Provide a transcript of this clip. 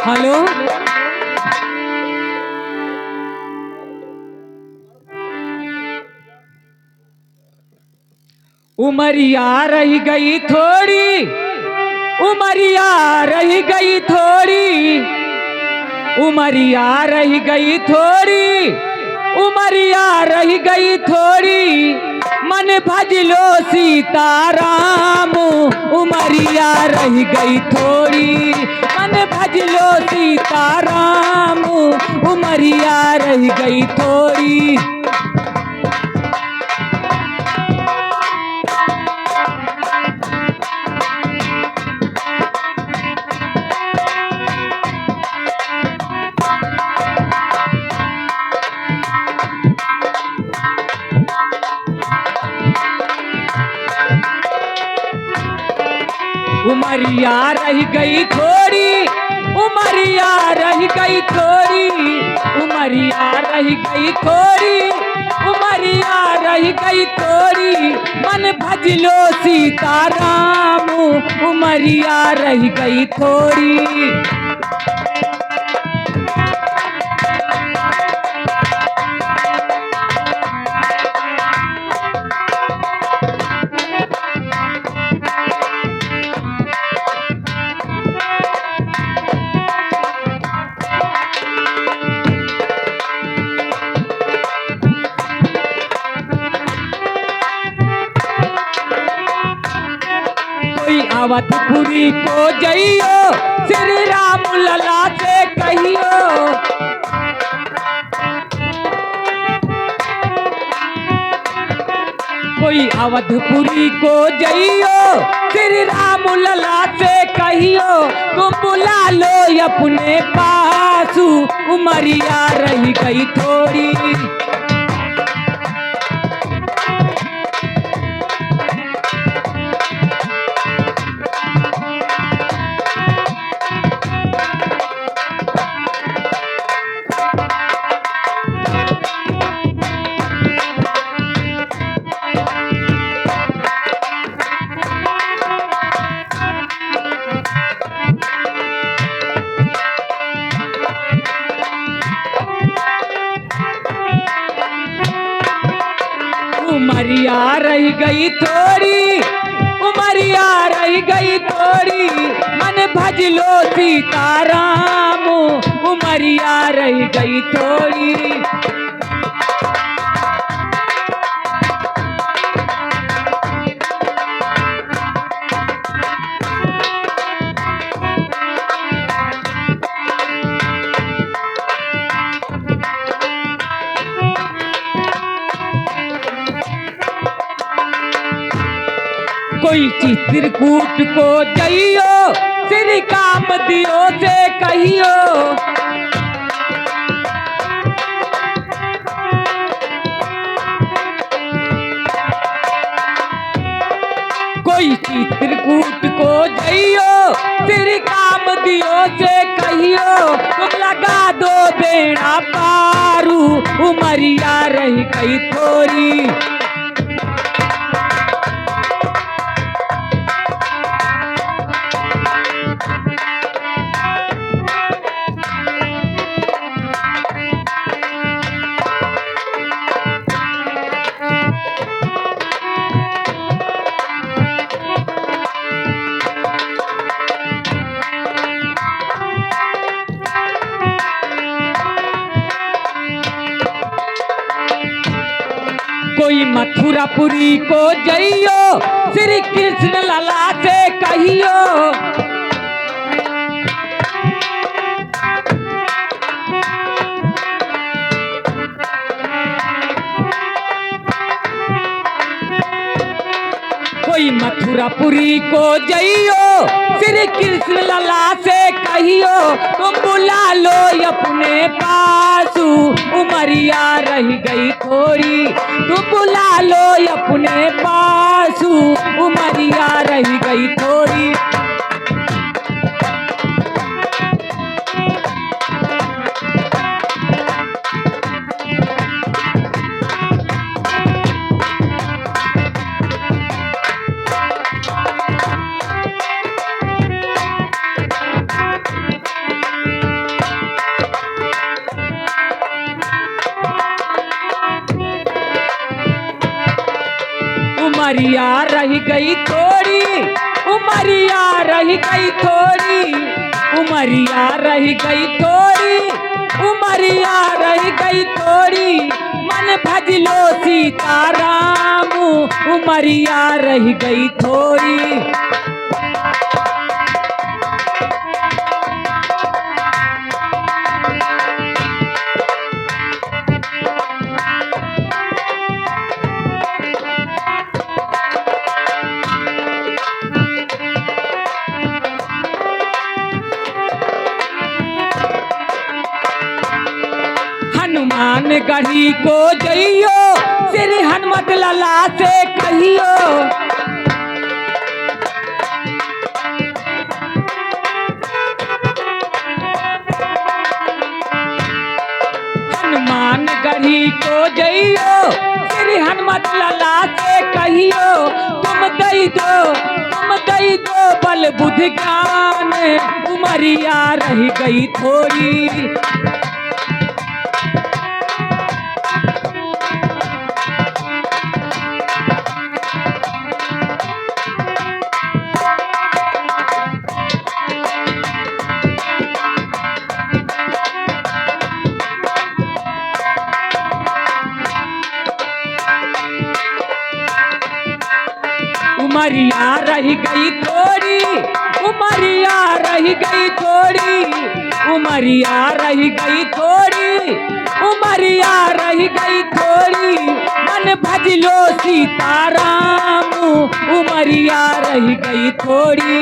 Hello, Umaria रह गई थोड़ी, उमरिया रह गई थोड़ी, उमरिया रह गई थोड़ी, उमरिया रह गई थोड़ी, मन भजलो सीताराम। उमरिया रह गई थोड़ी, मन भजलो सीताराम। उमरिया रह गई थोड़ी। उमरिया रह गई थोड़ी, उमरिया रह गई थोड़ी, उमरिया रह गई थोड़ी, उमरिया रह गई थोड़ी, मन भजलो सीताराम। उमरिया रह गई थोड़ी। अवधपुरी को जइयो, श्री राम लला से कहियो। कोई अवधपुरी को जइयो, श्री राम लला से कहियो। तुम बुला लो अपने पासू, उमरिया रह गई थोड़ी। उमरिया रह गई थोड़ी, उमरिया रह गई थोड़ी, मन भजलो सीताराम। उमरिया रह गई थोड़ी। कोई चित्रकूट को जइयो, श्री काम दियो से कहियो। कोई चित्रकूट को जइयो, श्री काम दियो से कहियो। तुम लगा दो बेड़ा पारू, उमरिया रह गई थोड़ी। कोई मथुरापुरी को जइयो, श्री कृष्ण लला से कहियो। कोई मथुरापुरी को जइयो, श्री कृष्ण लला से कहियो। तुम बुला लो अपने पासू, उमरिया रह गई थोड़ी। तुम बुला लो अपने पासू, उमरिया रह गई थोड़ी। उमरिया रह गई थोड़ी, उमरिया रह गई थोड़ी, उमरिया रह गई थोड़ी, उमरिया रह गई थोड़ी, मन भजलो सीताराम, उमरिया रह गई थोड़ी। हनुमान गढ़ी को जइयो, श्री हनुमत लला से कहियो। हनुमान गढ़ी को जइयो, श्री हनुमत लला से कहियो। तुम दई दो बल बुद्धि ज्ञान, उमरिया रह गई थोड़ी। उमरिया रह गई थोड़ी, उमरिया रह गई थोड़ी, उमरिया रह गई थोड़ी, उमरिया रह गई थोड़ी, मन भजलो सीताराम, उमरिया रह गई थोड़ी।